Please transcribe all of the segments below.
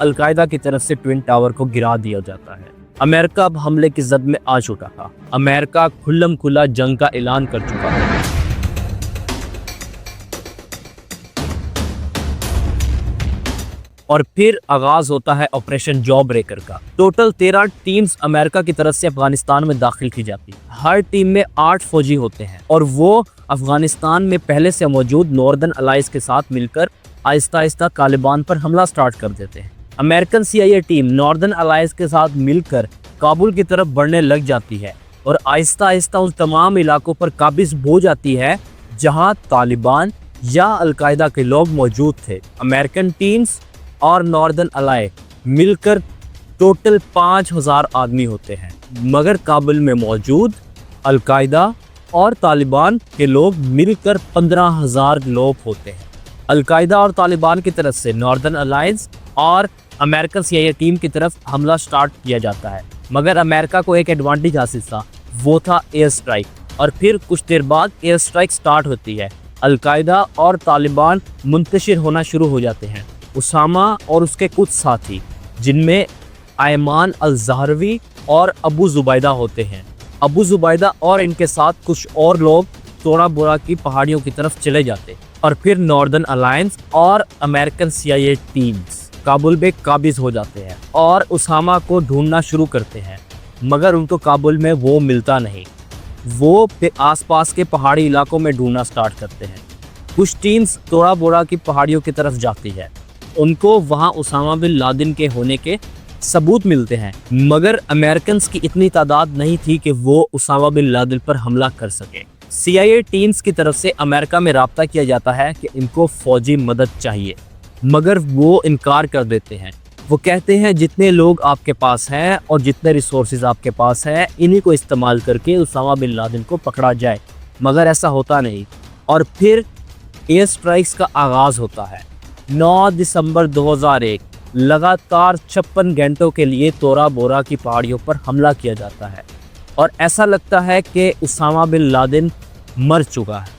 Al Qaeda की तरफ से ट्विन टावर को गिरा दिया जाता है। अमेरिका अब हमले की जद में आ चुका था। अमेरिका खुल्लम खुला जंग का ऐलान कर चुका था। और फिर आगाज होता है ऑपरेशन जॉ ब्रेकर का। टोटल 13 टीम्स अमेरिका की तरफ से अफगानिस्तान में दाखिल की जाती है। हर टीम में 8 फौजी होते हैं और वो अफगानिस्तान में पहले से मौजूद नॉर्दर्न अलाइज के साथ मिलकर आहिस्ता आहिस्ता तालिबान पर हमला स्टार्ट कर देते हैं। American CIA team northern allies के साथ मिलकर काबुल की तरफ बढ़ने लग जाती है और आहिस्ता आहिस्ता उन तमाम इलाकों पर काबिज हो जाती है जहां तालिबान या अलकायदा के लोग मौजूद थे। अमेरिकन टीम्स और नॉर्दर्न अलाई मिलकर टोटल 5000 आदमी होते हैं, मगर काबुल में मौजूद अलकायदा और तालिबान के लोग मिलकर 15000 लोग होते हैं। अलकायदा और तालिबान की तरफ से नॉर्दर्न अलायंस और अमेरिकन CIA टीम की तरफ हमला स्टार्ट किया जाता है, मगर अमेरिका को एक एडवांटेज हासिल था, वो था एयर स्ट्राइक। और फिर कुछ देर बाद एयर स्ट्राइक स्टार्ट होती है। अलकायदा और तालिबान मुंतशिर होना शुरू हो जाते हैं। उसामा और उसके कुछ साथी, जिनमें आयमान अल ज़हरवी और अबू ज़ुबैदा होते हैं। अबू ज़ुबैदा और इनके साथ कुछ और लोग तोरा बोरा की पहाड़ियों की तरफ चले जाते और फिर नॉर्दर्न अलायंस और अमेरिकन CIA टीम्स काबुल में काबिज हो जाते हैं और उसामा को ढूंढना शुरू करते हैं, मगर उनको काबुल में वो मिलता नहीं। वो फिर आसपास के पहाड़ी इलाकों में ढूंढना स्टार्ट करते हैं। कुछ टीम्स तोरा बोरा की पहाड़ियों की तरफ जाती है, उनको वहाँ उसामा बिन लादेन के होने के सबूत मिलते हैं, मगर अमेरिकन की इतनी तादाद नहीं थी कि वो उसामा बिन लादेन पर हमला कर सके। CIA टीम्स की तरफ से अमेरिका में राब्ता किया जाता है कि इनको फौजी मदद चाहिए, मगर वो इनकार कर देते हैं। वो कहते हैं जितने लोग आपके पास हैं और जितने रिसोर्सेज आपके पास हैं, इन्हीं को इस्तेमाल करके उसामा बिन लादेन को पकड़ा जाए, मगर ऐसा होता नहीं। और फिर एयर स्ट्राइक्स का आगाज़ होता है। 9 दिसंबर 2001 लगातार 56 घंटों के लिए तोरा बोरा की पहाड़ियों पर हमला किया जाता है और ऐसा लगता है कि उसामा बिन लादेन मर चुका है।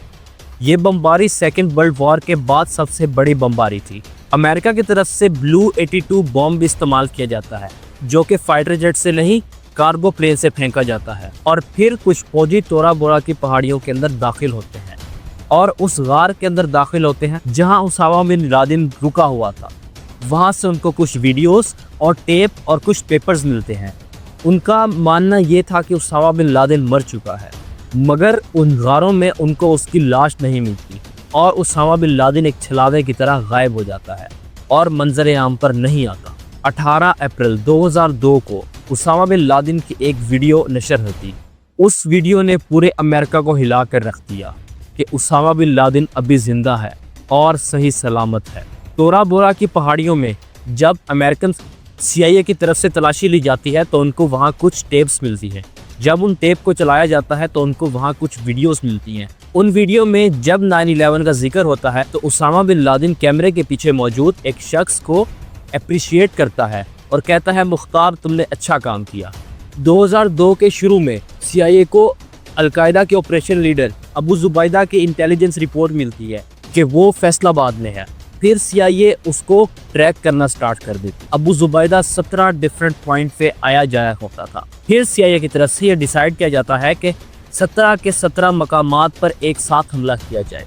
ये बमबारी सेकेंड वर्ल्ड वॉर के बाद सबसे बड़ी बमबारी थी। अमेरिका की तरफ से ब्लू 82 बॉम्ब भी इस्तेमाल किया जाता है, जो कि फाइटर जेट से नहीं कार्गो प्लेन से फेंका जाता है। और फिर कुछ फौजी तोरा बोरा की पहाड़ियों के अंदर दाखिल होते हैं और उस गार के अंदर दाखिल होते हैं जहां उसामा बिन लादेन रुका हुआ था। वहां से उनको कुछ वीडियोस और टेप और कुछ पेपर्स मिलते हैं। उनका मानना ये था कि उसामा बिन लादेन मर चुका है, मगर उन गारों में उनको उसकी लाश नहीं मिलती और उसामा बिन लादेन एक छलावे की तरह गायब हो जाता है और मंजर आम पर नहीं आता। 18 अप्रैल 2002 को उसामा बिन लादेन की एक वीडियो नशर होती। उस वीडियो ने पूरे अमेरिका को हिला कर रख दिया कि उसामा बिन लादेन अभी जिंदा है और सही सलामत है। तोरा बोरा की पहाड़ियों में जब अमेरिकन CIA की तरफ से तलाशी ली जाती है तो उनको वहाँ कुछ टेप्स मिलती हैं। जब उन टेप को चलाया जाता है तो उनको वहाँ कुछ वीडियोस मिलती हैं। उन वीडियो में जब 9/11 का जिक्र होता है तो उसामा बिन लादेन कैमरे के पीछे मौजूद एक शख्स को अप्रिशिएट करता है और कहता है, मुख्तार तुमने अच्छा काम किया। 2002 के शुरू में CIA को अलकायदा के ऑपरेशन लीडर अबू ज़ुबैदा की इंटेलिजेंस रिपोर्ट मिलती है कि वो फैसलाबाद में है। फिर CIA उसको ट्रैक करना स्टार्ट कर देती। अबू ज़ुबैदा 17 डिफरेंट पॉइंट पे आया जाया होता था। फिर CIA की तरफ से ये डिसाइड किया जाता है कि 17 के 17 मकामात पर एक साथ हमला किया जाए।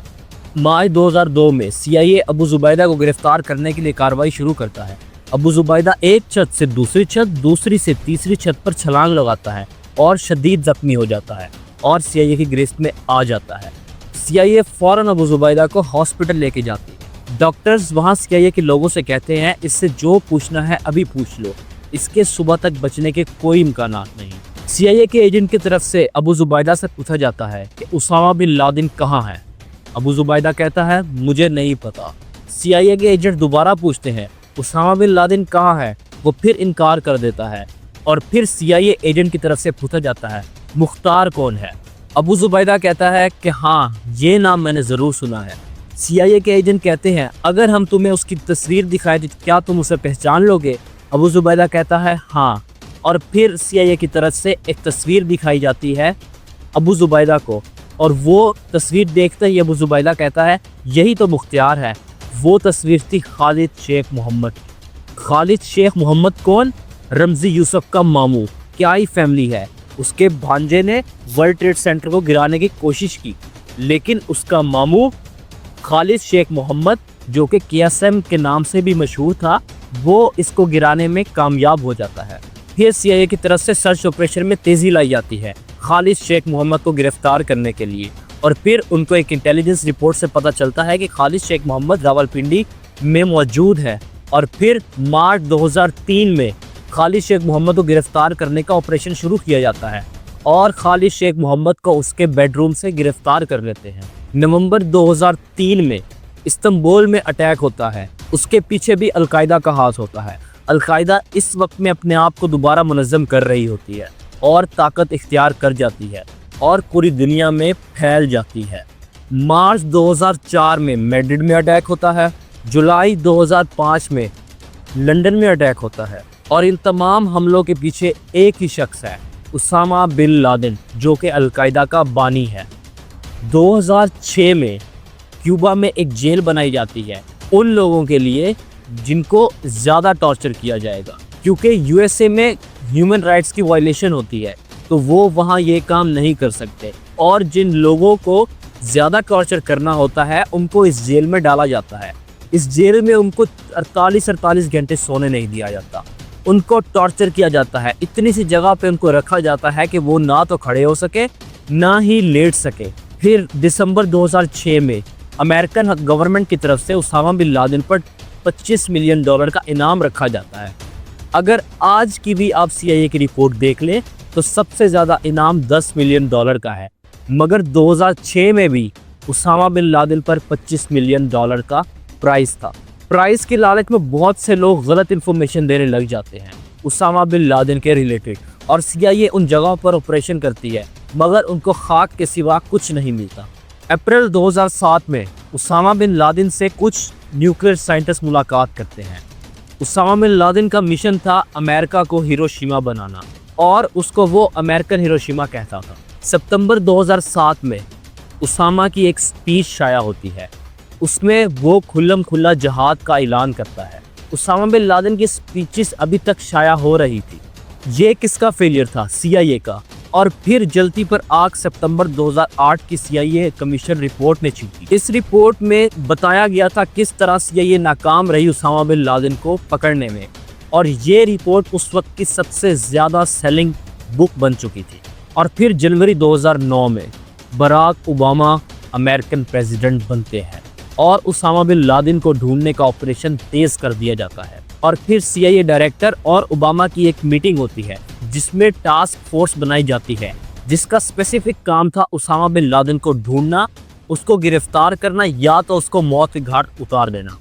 मार्च 2002 में CIA अबू ज़ुबैदा को गिरफ्तार करने के लिए कार्रवाई शुरू करता है। अबू ज़ुबैदा एक छत से दूसरी छत, दूसरी से तीसरी छत पर छलांग लगाता है और शदीद जख्मी हो जाता है और CIA की गिरफ्त में आ जाता है। CIA फ़ौरन अबू ज़ुबैदा को हॉस्पिटल लेके जाती है। डॉक्टर्स वहाँ CIA के लोगों से कहते हैं, इससे जो पूछना है अभी पूछ लो, इसके सुबह तक बचने के कोई इम्कानात नहीं। CIA के एजेंट की तरफ से अबू ज़ुबैदा से पूछा जाता है कि उसामा बिन लादेन कहाँ है। अबू ज़ुबैदा कहता है, मुझे नहीं पता। CIA के एजेंट दोबारा पूछते हैं, उसामा बिन लादेन कहाँ है। वो फिर इनकार कर देता है और फिर CIA एजेंट की तरफ से पूछा जाता है, मुख्तार कौन है। अबू ज़ुबैदा कहता है कि हाँ, ये नाम मैंने ज़रूर सुना है। CIA के एजेंट कहते हैं, अगर हम तुम्हें उसकी तस्वीर दिखाएं तो क्या तुम उसे पहचान लोगे। अबू ज़ुबैदा कहता है हाँ, और फिर CIA की तरफ से एक तस्वीर दिखाई जाती है अबू ज़ुबैदा को और वो तस्वीर देखते ही अबू ज़ुबैदा कहता है, यही तो मुख्तियार है। वो तस्वीर थी खालिद शेख मोहम्मद। खालिद शेख मोहम्मद कौन? रमजी यूसुफ का मामू। क्या ही फैमिली है। उसके भांजे ने वर्ल्ड ट्रेड सेंटर को गिराने की कोशिश की, लेकिन उसका मामू खालिद शेख मोहम्मद, जो कि KSM के नाम से भी मशहूर था, वो इसको गिराने में कामयाब हो जाता है। फिर CIA की तरफ से सर्च ऑपरेशन में तेज़ी लाई जाती है खालिद शेख मोहम्मद को गिरफ्तार करने के लिए। और फिर उनको एक इंटेलिजेंस रिपोर्ट से पता चलता है कि खालिद शेख मोहम्मद रावलपिंडी में मौजूद है। और फिर मार्च 2003 में खालिद शेख मोहम्मद को गिरफ्तार करने का ऑपरेशन शुरू किया जाता है और खालिद शेख मोहम्मद को उसके बेडरूम से गिरफ्तार कर लेते हैं। नवंबर 2003 में इस्तांबुल में अटैक होता है। उसके पीछे भी अलकायदा का हाथ होता है। अलकायदा इस वक्त में अपने आप को दोबारा मुनज़्ज़म कर रही होती है और ताकत इख्तियार कर जाती है और पूरी दुनिया में फैल जाती है। मार्च 2004 में मैड्रिड में अटैक होता है। जुलाई 2005 में लंदन में अटैक होता है। और इन तमाम हमलों के पीछे एक ही शख्स है, उसामा बिन लादेन, जो कि अलकायदा का बानी है। 2006 में क्यूबा में एक जेल बनाई जाती है उन लोगों के लिए जिनको ज़्यादा टॉर्चर किया जाएगा, क्योंकि USA में ह्यूमन राइट्स की वायलेशन होती है, तो वो वहाँ ये काम नहीं कर सकते। और जिन लोगों को ज़्यादा टॉर्चर करना होता है उनको इस जेल में डाला जाता है। इस जेल में उनको 48 घंटे सोने नहीं दिया जाता, उनको टॉर्चर किया जाता है। इतनी सी जगह पे उनको रखा जाता है कि वो ना तो खड़े हो सके ना ही लेट सके। फिर दिसंबर 2006 में अमेरिकन गवर्नमेंट की तरफ से उसामा बिन लादेन पर $25 मिलियन का इनाम रखा जाता है। अगर आज की भी आप CIA की रिपोर्ट देख लें तो सबसे ज़्यादा इनाम $10 मिलियन का है, मगर 2006 में भी उसामा बिन लादेन पर $25 मिलियन का प्राइस था। प्राइस की लालच में बहुत से लोग गलत इन्फॉर्मेशन देने लग जाते हैं उसामा बिन लादेन के रिलेटेड, और CIA उन जगहों पर ऑपरेशन करती है मगर उनको खाक के सिवा कुछ नहीं मिलता। अप्रैल 2007 में उसामा बिन लादेन से कुछ न्यूक्लियर साइंटिस्ट मुलाकात करते हैं। उसामा बिन लादेन का मिशन था अमेरिका को हिरोशिमा बनाना, और उसको वो अमेरिकन हिरोशिमा कहता था। सितंबर 2007 में उसामा की एक स्पीच शाया होती है, उसमें वो खुल्लम खुल्ला जहाद का ऐलान करता है। उसामा बिन लादेन की स्पीचेस अभी तक शाया हो रही थी। ये किसका फेलियर था? CIA का। और फिर जलती पर आग सितंबर 2008 की CIA कमीशन रिपोर्ट ने छींटी। इस रिपोर्ट में बताया गया था किस तरह CIA नाकाम रही उसामा बिन लादेन को पकड़ने में, और ये रिपोर्ट उस वक्त की सबसे ज़्यादा सेलिंग बुक बन चुकी थी। और फिर जनवरी 2009 में बराक ओबामा अमेरिकन प्रेसिडेंट बनते हैं और उसामा बिन लादेन को ढूंढने का ऑपरेशन तेज़ कर दिया जाता है। और फिर CIA डायरेक्टर और ओबामा की एक मीटिंग होती है जिसमें टास्क फोर्स बनाई जाती है जिसका स्पेसिफिक काम था उसामा बिन लादेन को ढूंढना, उसको गिरफ्तार करना या तो उसको मौत के घाट उतार देना।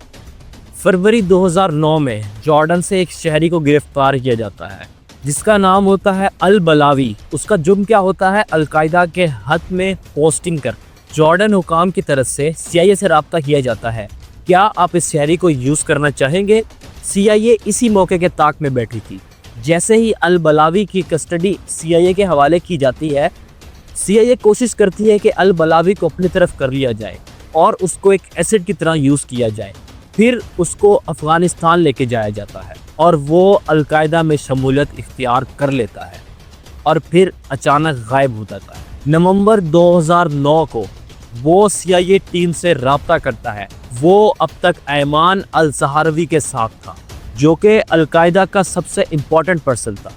फरवरी 2009 में जॉर्डन से एक शहरी को गिरफ्तार किया जाता है जिसका नाम होता है अल बलावी। उसका जुर्म क्या होता है? अलकायदा के हद में पोस्टिंग कर। जॉर्डन हुकाम की तरफ से CIA से रब्ता किया जाता है, क्या आप इस शहरी को यूज़ करना चाहेंगे? CIA इसी मौके के ताक में बैठी थी। जैसे ही अल बलावी की कस्टडी CIA के हवाले की जाती है, CIA कोशिश करती है कि अल बलावी को अपनी तरफ कर लिया जाए और उसको एक एसिड की तरह यूज़ किया जाए। फिर उसको अफ़गानिस्तान लेके जाया जाता है और वो अलकायदा में शमूलियत इख्तियार कर लेता है और फिर अचानक गायब हो जाता है। नवंबर 2009 को वो CIA टीम से रब्ता करता है। वो अब तक ऐमान अल ज़हारवी के साथ था, जो कि अलकायदा का सबसे इम्पोर्टेंट पर्सन था।